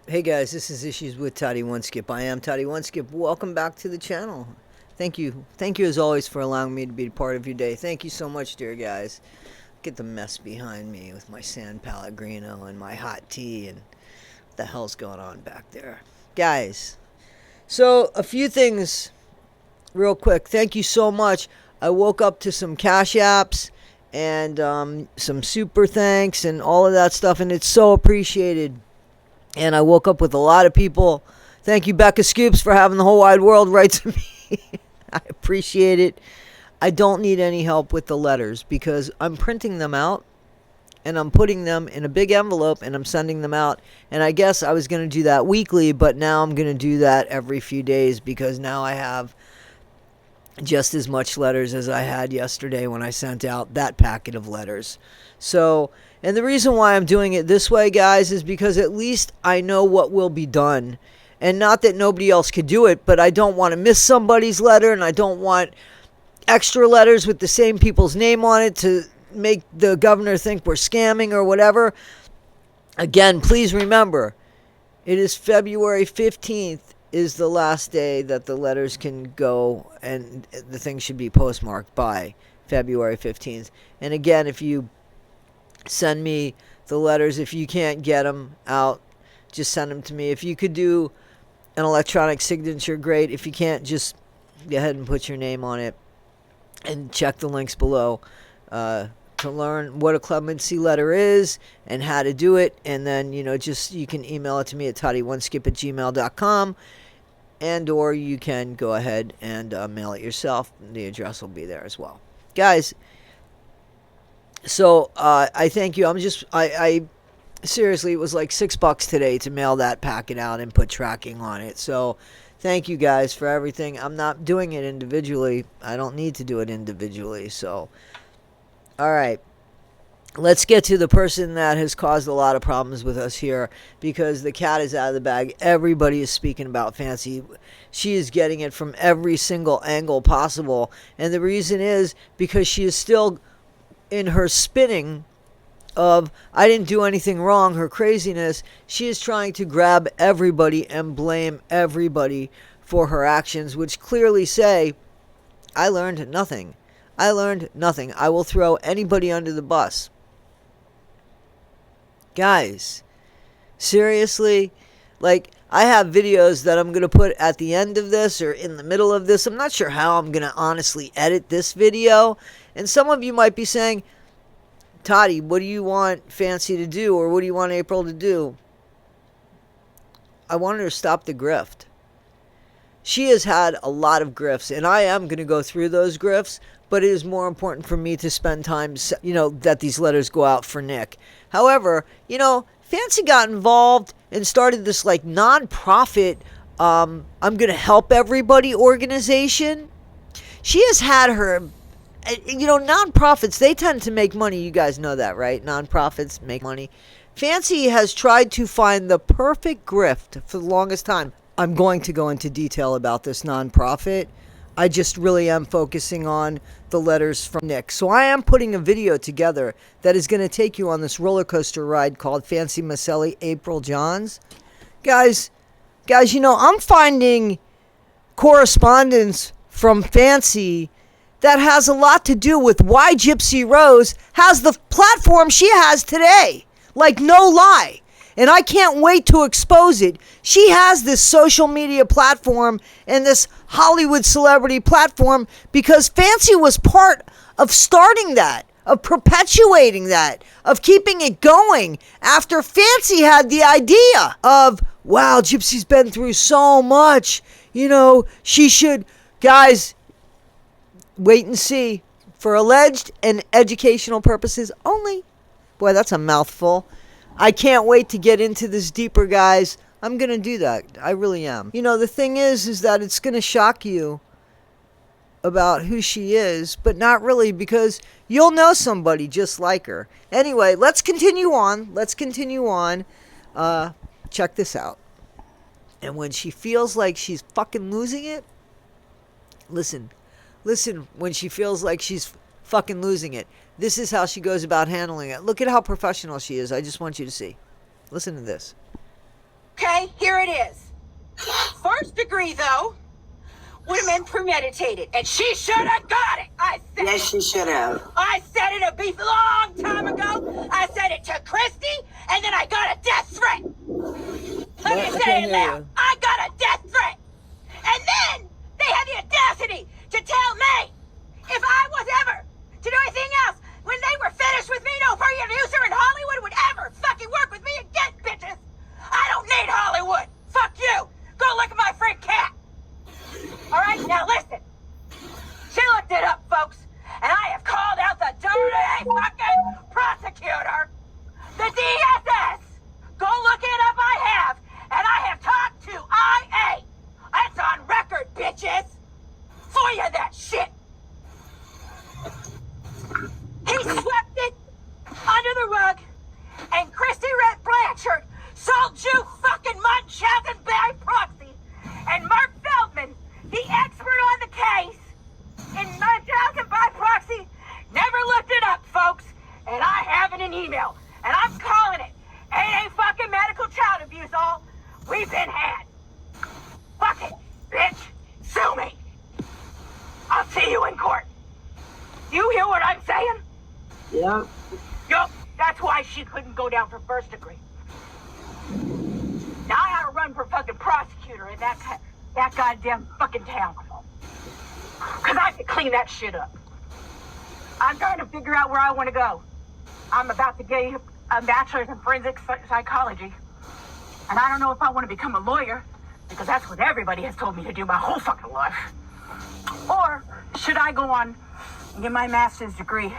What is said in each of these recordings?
Hey guys, this is Issues with Toddy One Skip. I am Toddy One Skip. Welcome back to the channel. Thank you. Thank you as always for allowing me to be a part of your day. Thank you so much, dear guys. Get the mess behind me with my San Pellegrino and my hot tea and what the hell's going on back there. Guys, so a few things real quick. Thank you so much. I woke up to some Cash Apps and some super thanks and all of that stuff, and it's so appreciated. And I woke up with a lot of people. Thank you, Becca Scoops, for having the whole wide world write to me. I appreciate it. I don't need any help with the letters because I'm printing them out and I'm putting them in a big envelope and I'm sending them out. And I guess I was going to do that weekly, but now I'm going to do that every few days because now I have just as much letters as I had yesterday when I sent out that packet of letters. So, and the reason why I'm doing it this way, guys, is because at least I know what will be done. And not that nobody else could do it, but I don't want to miss somebody's letter, and I don't want extra letters with the same people's name on it to make the governor think we're scamming or whatever. Again, please remember, it is February 15th is the last day that the letters can go, and the thing should be postmarked by February 15th. And again, if you send me the letters, if you can't get them out, just send them to me. If you could do an electronic signature, great. If you can't, just go ahead and put your name on it and check the links below to learn what a clemency letter is and how to do it. And then, just you can email it to me at toddy1skip@gmail.com, and or you can go ahead and mail it yourself. The address will be there as well. Guys, so I thank you. I seriously, it was like $6 today to mail that packet out and put tracking on it. So thank you guys for everything. I'm not doing it individually. I don't need to do it individually. So, all right. Let's get to the person that has caused a lot of problems with us here, because the cat is out of the bag. Everybody is speaking about Fancy. She is getting it from every single angle possible. And the reason is because she is still in her spinning of I didn't do anything wrong, her craziness. She is trying to grab everybody and blame everybody for her actions, which clearly say, I learned nothing. I learned nothing. I will throw anybody under the bus. Guys, seriously, like, I have videos that I'm going to put at the end of this or in the middle of this. I'm not sure how I'm going to honestly edit this video. And some of you might be saying, Toddy, what do you want Fancy to do, or what do you want April to do? I want her to stop the grift. She has had a lot of grifts, and I am going to go through those grifts, but it is more important for me to spend time, that these letters go out for Nick. However, Fancy got involved and started this, non-profit, I'm going to help everybody organization. She has had her, non-profits, they tend to make money. You guys know that, right? Non-profits make money. Fancy has tried to find the perfect grift for the longest time. I'm going to go into detail about this non-profit. I just really am focusing on the letters from Nick. So I am putting a video together that is going to take you on this roller coaster ride called Fancy Maselli, April Johns. Guys, I'm finding correspondence from Fancy that has a lot to do with why Gypsy Rose has the platform she has today. Like, no lie. And I can't wait to expose it. She has this social media platform and this Hollywood celebrity platform because Fancy was part of starting that, of perpetuating that, of keeping it going after Fancy had the idea of, wow, Gypsy's been through so much. She should, guys, wait and see. For alleged and educational purposes only. Boy, that's a mouthful. I can't wait to get into this deeper, guys. I'm going to do that. I really am. The thing is that it's going to shock you about who she is, but not really, because you'll know somebody just like her. Anyway, let's continue on. Check this out. And when she feels like she's fucking losing it, listen, when she feels like she's fucking losing it, this is how she goes about handling it. Look at how professional she is. I just want you to see. Listen to this. Okay, here it is. First degree, though, would have been premeditated, and she should have got it. Yes, she should have. I said it a beef long time ago. I said it to Christy, and then I got a death threat. Let me say it loud. I got a death threat. And then they had the audacity to tell me if I was ever to do anything else when they were finished with me, no producer in Hollywood would ever fucking work with me again, bitches. I don't need Hollywood. Fuck you. Go look at my freak cat. All right, now listen. She looked it up, folks, and I have called out the dirty fucking prosecutor, the DSS. Go look it up, I have, and I have talked to IA. That's on record, bitches. For you, that shit. He swept it under the rug, and Christy Red Blanchard sold you fucking Munchausen by proxy, and Mark Feldman, the expert on the case, in Munchausen by proxy, never looked it up, folks, and I have it in email, and I'm calling it. Ain't fucking medical child abuse all. We've been had. Fuck it, bitch. Sue me. I'll see you in court. You hear what I'm saying? Yep. Yup. That's why she couldn't go down for first degree. Now I gotta run for fucking prosecutor in that goddamn fucking town. Cause I can clean that shit up. I'm trying to figure out where I want to go. I'm about to get a bachelor's in forensic psychology. And I don't know if I want to become a lawyer, because that's what everybody has told me to do my whole fucking life. Or should I go on and get my master's degree,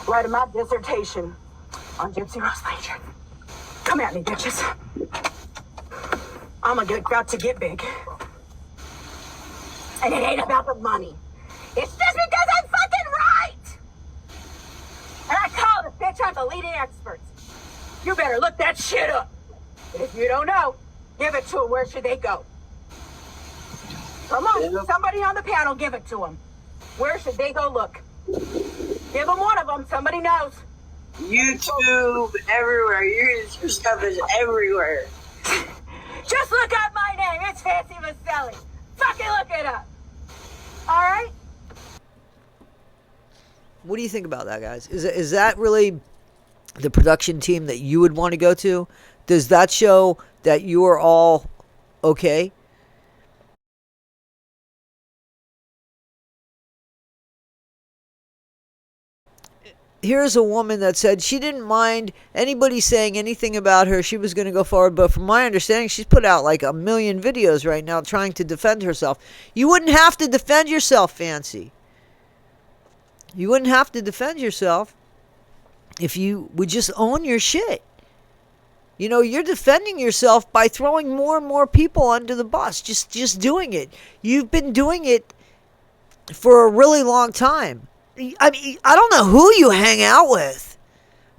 writing my dissertation on Gypsy Rose Blanchard? Come at me, bitches. I'm about to get big. And it ain't about the money. It's just because I'm fucking right! And I call the bitch on the leading experts. You better look that shit up. And if you don't know, give it to them. Where should they go? Come on, somebody on the panel, give it to them. Where should they go look? Give them one of them. Somebody knows. YouTube, everywhere. Your stuff is everywhere. Just look up my name. It's Fancy Maselli. Fucking look it up. All right? What do you think about that, guys? Is that really the production team that you would want to go to? Does that show that you are all okay? Here's a woman that said she didn't mind anybody saying anything about her. She was going to go forward. But from my understanding, she's put out like 1 million videos right now trying to defend herself. You wouldn't have to defend yourself, Fancy. You wouldn't have to defend yourself if you would just own your shit. You know, you're defending yourself by throwing more and more people under the bus. Just doing it. You've been doing it for a really long time. I mean, I don't know who you hang out with,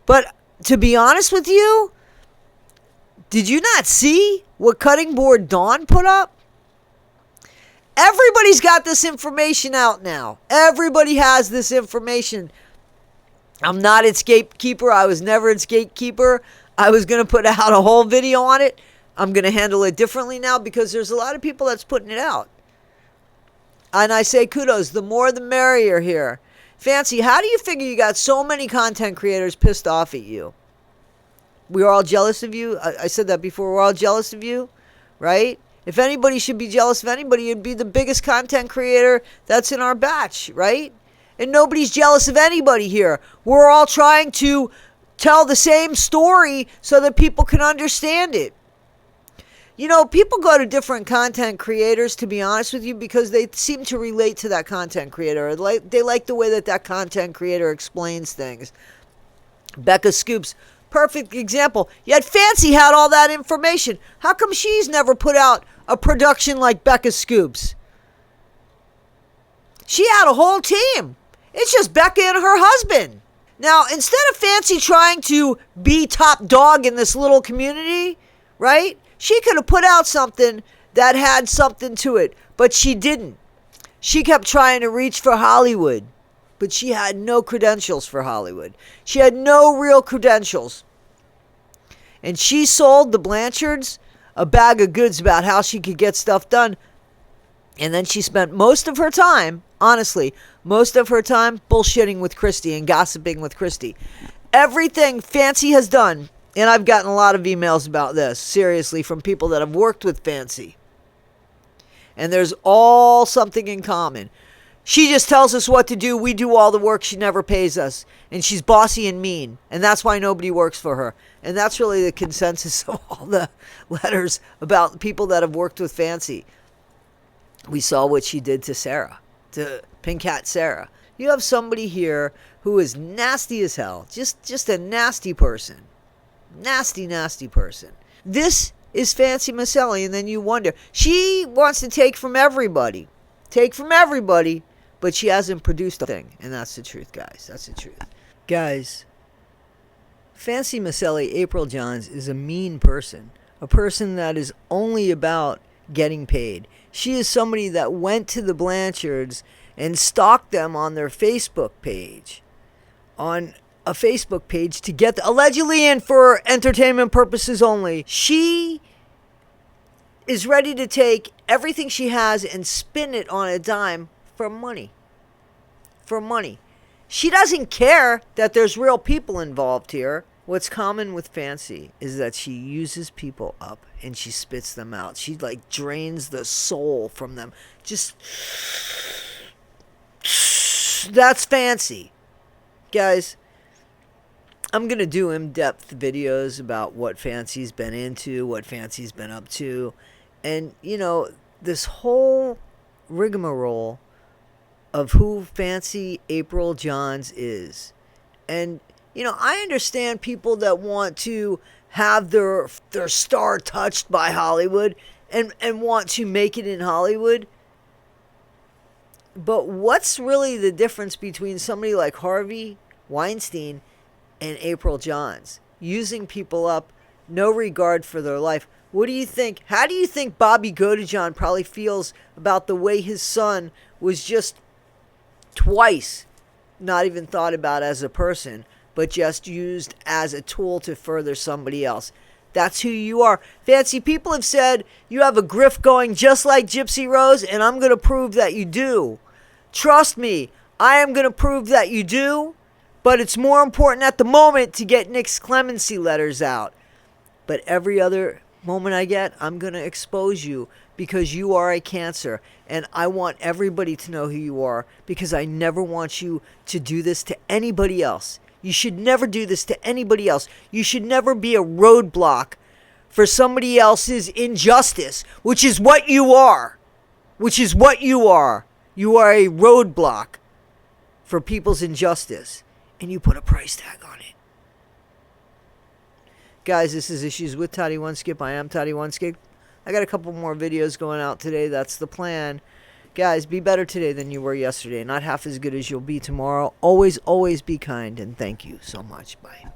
but to be honest with you, did you not see what Cutting Board Dawn put up? Everybody's got this information out now. Everybody has this information. I'm not its gatekeeper. I was never its gatekeeper. I was going to put out a whole video on it. I'm going to handle it differently now because there's a lot of people that's putting it out. And I say kudos. The more the merrier here. Fancy, how do you figure you got so many content creators pissed off at you? We're all jealous of you. I said that before. We're all jealous of you, right? If anybody should be jealous of anybody, it'd be the biggest content creator that's in our batch, right? And nobody's jealous of anybody here. We're all trying to tell the same story so that people can understand it. You know, people go to different content creators, to be honest with you, because they seem to relate to that content creator. They like the way that content creator explains things. Becca Scoops, perfect example. Yet Fancy had all that information. How come she's never put out a production like Becca Scoops? She had a whole team. It's just Becca and her husband. Now, instead of Fancy trying to be top dog in this little community, right? She could have put out something that had something to it, but she didn't. She kept trying to reach for Hollywood, but she had no credentials for Hollywood. She had no real credentials. And she sold the Blanchards a bag of goods about how she could get stuff done. And then she spent most of her time, honestly, most of her time bullshitting with Christy and gossiping with Christy. Everything Fancy has done, and I've gotten a lot of emails about this, seriously, from people that have worked with Fancy. And there's all something in common. She just tells us what to do. We do all the work. She never pays us. And she's bossy and mean. And that's why nobody works for her. And that's really the consensus of all the letters about people that have worked with Fancy. We saw what she did to Sarah, to Pink Hat Sarah. You have somebody here who is nasty as hell. Just a nasty person. Nasty, nasty person. This is Fancy Maselli, and then you wonder. She wants to take from everybody. Take from everybody, but she hasn't produced a thing. And that's the truth, guys. That's the truth. Guys, Fancy Maselli, April Johns, is a mean person. A person that is only about getting paid. She is somebody that went to the Blanchards and stalked them on their Facebook page. On a Facebook page to get allegedly and for entertainment purposes only. She is ready to take everything she has and spin it on a dime for money. For money. She doesn't care that there's real people involved here. What's common with Fancy is that she uses people up and she spits them out. She like drains the soul from them. Just that's Fancy. Guys, I'm going to do in-depth videos about what Fancy's been into, what Fancy's been up to. And, you know, this whole rigmarole of who Fancy April Johns is. And, you know, I understand people that want to have their star touched by Hollywood and want to make it in Hollywood. But what's really the difference between somebody like Harvey Weinstein and April Johns? Using people up, no regard for their life. What do you think? How do you think Bobby Godejohn probably feels about the way his son was just twice not even thought about as a person, but just used as a tool to further somebody else? That's who you are. Fancy, people have said you have a grift going just like Gypsy Rose, and I'm going to prove that you do. Trust me, I am going to prove that you do, but it's more important at the moment to get Nick's Clemency letters out. But every other moment I get, I'm going to expose you because you are a cancer, and I want everybody to know who you are because I never want you to do this to anybody else. You should never do this to anybody else. You should never be a roadblock for somebody else's injustice, which is what you are. Which is what you are. You are a roadblock for people's injustice, and you put a price tag on it. Guys, this is Issues with Toddy One Skip. I am Toddy One Skip. I got a couple more videos going out today. That's the plan. Guys, be better today than you were yesterday. Not half as good as you'll be tomorrow. Always, always be kind, and thank you so much. Bye.